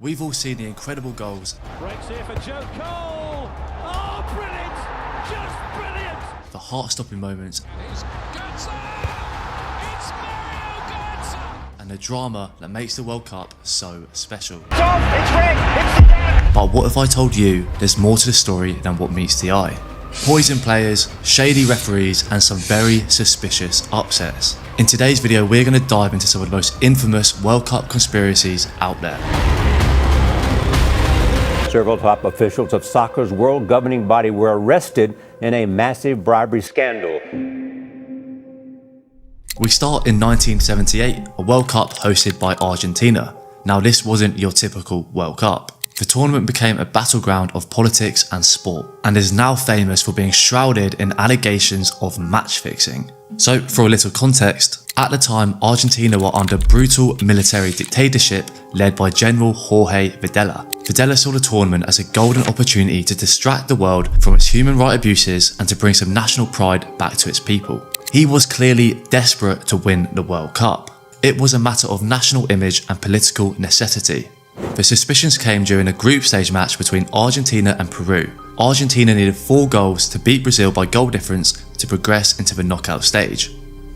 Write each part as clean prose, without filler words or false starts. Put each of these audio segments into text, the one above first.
We've all seen the incredible goals. Breaks here for Joe Cole. Oh, brilliant! Just brilliant! The heart-stopping moments. It's Götze! It's Mario Götze! And the drama that makes the World Cup so special. It's red! It's red! But what if I told you there's more to the story than what meets the eye? Poison players, shady referees, and some very suspicious upsets. In today's video, we're going to dive into some of the most infamous World Cup conspiracies out there. Several top officials of soccer's world governing body were arrested in a massive bribery scandal. We start in 1978, a World Cup hosted by Argentina. Now this wasn't your typical World Cup. The tournament became a battleground of politics and sport, and is now famous for being shrouded in allegations of match fixing. So for a little context, at the time Argentina were under brutal military dictatorship led by General Jorge Videla. Videla saw the tournament as a golden opportunity to distract the world from its human rights abuses and to bring some national pride back to its people. He was clearly desperate to win the World Cup. It was a matter of national image and political necessity. The suspicions came during a group stage match between Argentina and Peru. Argentina needed 4 goals to beat Brazil by goal difference to progress into the knockout stage.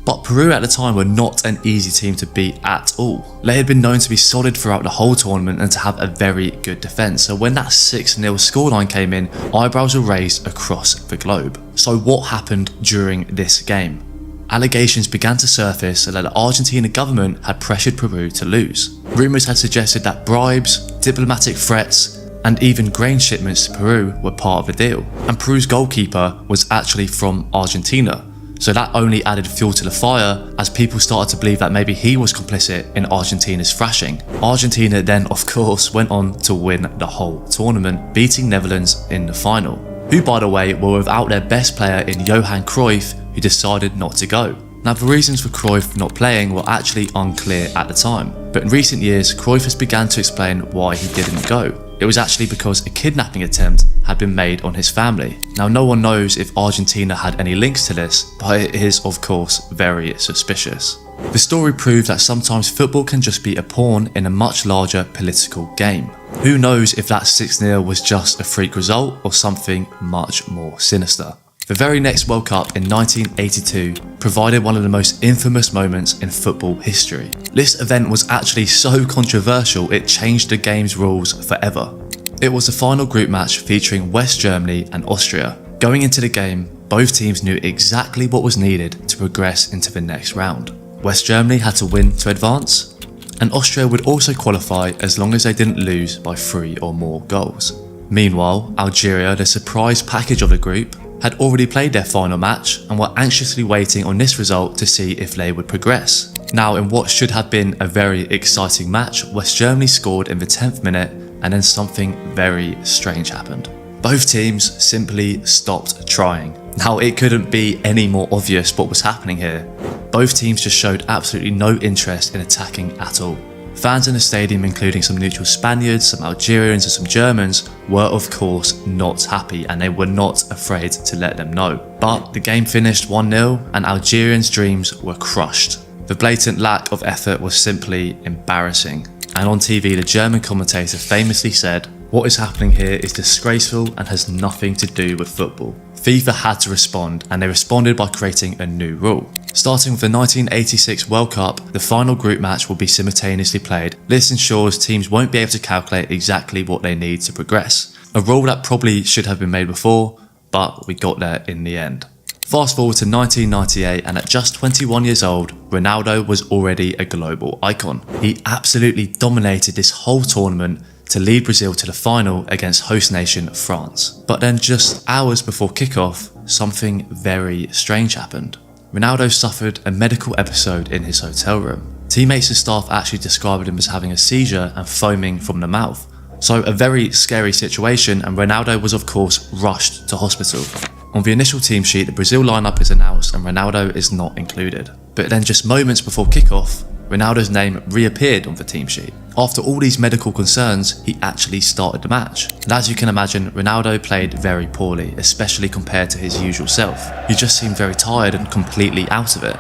But Peru at the time were not an easy team to beat at all. They had been known to be solid throughout the whole tournament and to have a very good defence, so when that 6-0 scoreline came in, eyebrows were raised across the globe. So what happened during this game? Allegations began to surface that the Argentina government had pressured Peru to lose. Rumours had suggested that bribes, diplomatic threats, and even grain shipments to Peru were part of the deal. And Peru's goalkeeper was actually from Argentina, so that only added fuel to the fire as people started to believe that maybe he was complicit in Argentina's thrashing. Argentina then of course went on to win the whole tournament, beating Netherlands in the final, who by the way were without their best player in Johan Cruyff, who decided not to go. Now the reasons for Cruyff not playing were actually unclear at the time, but in recent years Cruyff has begun to explain why he didn't go. It was actually because a kidnapping attempt had been made on his family. Now no one knows if Argentina had any links to this, but it is of course very suspicious. The story proved that sometimes football can just be a pawn in a much larger political game. Who knows if that 6-0 was just a freak result or something much more sinister. The very next World Cup in 1982 provided one of the most infamous moments in football history. This event was actually so controversial it changed the game's rules forever. It was the final group match featuring West Germany and Austria. Going into the game, both teams knew exactly what was needed to progress into the next round. West Germany had to win to advance, and Austria would also qualify as long as they didn't lose by 3 or more goals. Meanwhile, Algeria, the surprise package of the group, had already played their final match and were anxiously waiting on this result to see if they would progress. Now in what should have been a very exciting match, West Germany scored in the 10th minute and then something very strange happened. Both teams simply stopped trying. Now it couldn't be any more obvious what was happening here. Both teams just showed absolutely no interest in attacking at all. Fans in the stadium, including some neutral Spaniards, some Algerians and some Germans, were of course not happy and they were not afraid to let them know. But the game finished 1-0 and Algerians' dreams were crushed. The blatant lack of effort was simply embarrassing. And on TV, the German commentator famously said, "What is happening here is disgraceful and has nothing to do with football." FIFA had to respond, and they responded by creating a new rule. Starting with the 1986 World Cup, the final group match will be simultaneously played. This ensures teams won't be able to calculate exactly what they need to progress. A rule that probably should have been made before, but we got there in the end. Fast forward to 1998, and at just 21 years old, Ronaldo was already a global icon. He absolutely dominated this whole tournament to lead Brazil to the final against host nation France. But then just hours before kickoff, something very strange happened. Ronaldo suffered a medical episode in his hotel room. Teammates and staff actually described him as having a seizure and foaming from the mouth. So a very scary situation, and Ronaldo was of course rushed to hospital. On the initial team sheet, the Brazil lineup is announced and Ronaldo is not included. But then just moments before kickoff, Ronaldo's name reappeared on the team sheet. After all these medical concerns, he actually started the match. And as you can imagine, Ronaldo played very poorly, especially compared to his usual self. He just seemed very tired and completely out of it.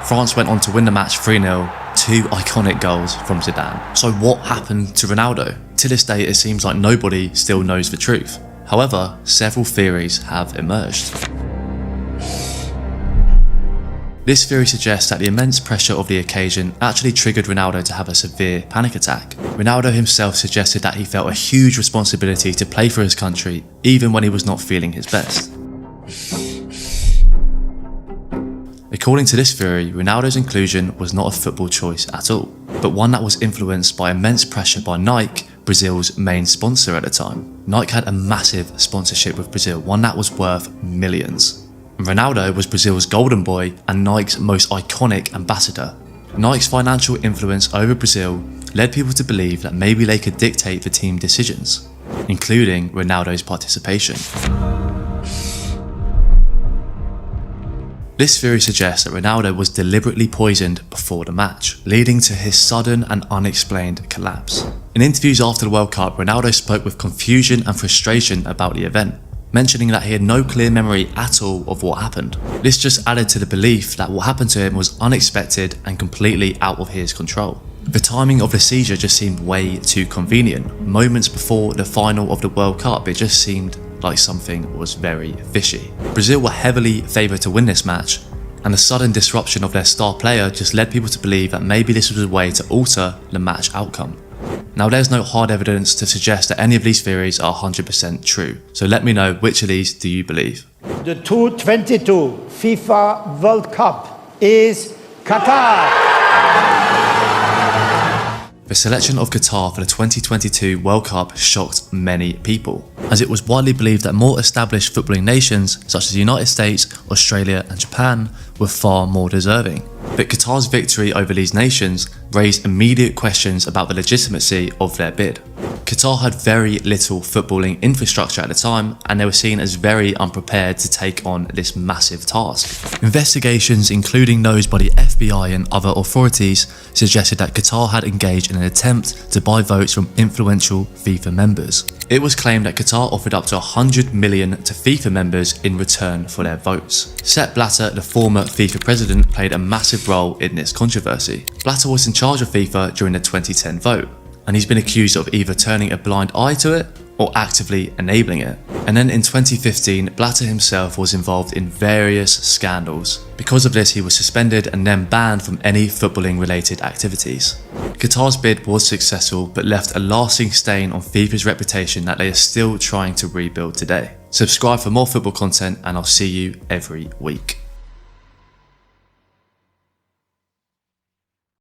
France went on to win the match 3-0, 2 iconic goals from Zidane. So what happened to Ronaldo? To this day, it seems like nobody still knows the truth. However, several theories have emerged. This theory suggests that the immense pressure of the occasion actually triggered Ronaldo to have a severe panic attack. Ronaldo himself suggested that he felt a huge responsibility to play for his country even when he was not feeling his best. According to this theory, Ronaldo's inclusion was not a football choice at all, but one that was influenced by immense pressure by Nike, Brazil's main sponsor at the time. Nike had a massive sponsorship with Brazil, one that was worth millions. Ronaldo was Brazil's golden boy and Nike's most iconic ambassador. Nike's financial influence over Brazil led people to believe that maybe they could dictate the team decisions, including Ronaldo's participation. This theory suggests that Ronaldo was deliberately poisoned before the match, leading to his sudden and unexplained collapse. In interviews after the World Cup, Ronaldo spoke with confusion and frustration about the event, mentioning that he had no clear memory at all of what happened. This just added to the belief that what happened to him was unexpected and completely out of his control. The timing of the seizure just seemed way too convenient. Moments before the final of the World Cup, it just seemed like something was very fishy. Brazil were heavily favoured to win this match, and the sudden disruption of their star player just led people to believe that maybe this was a way to alter the match outcome. Now, there's no hard evidence to suggest that any of these theories are 100% true, so let me know which of these do you believe. The 2022 FIFA World Cup is Qatar. The selection of Qatar for the 2022 World Cup shocked many people, as it was widely believed that more established footballing nations such as the United States, Australia and Japan were far more deserving. But Qatar's victory over these nations raised immediate questions about the legitimacy of their bid. Qatar had very little footballing infrastructure at the time, and they were seen as very unprepared to take on this massive task. Investigations, including those by the FBI and other authorities, suggested that Qatar had engaged in an attempt to buy votes from influential FIFA members. It was claimed that Qatar offered up to 100 million to FIFA members in return for their votes. Sepp Blatter, the former FIFA president, played a massive role in this controversy. Blatter was in charge of FIFA during the 2010 vote, and he's been accused of either turning a blind eye to it or actively enabling it. And then in 2015, Blatter himself was involved in various scandals. Because of this, he was suspended and then banned from any footballing related activities. Qatar's bid was successful, but left a lasting stain on FIFA's reputation that they are still trying to rebuild today. Subscribe for more football content, and I'll see you every week.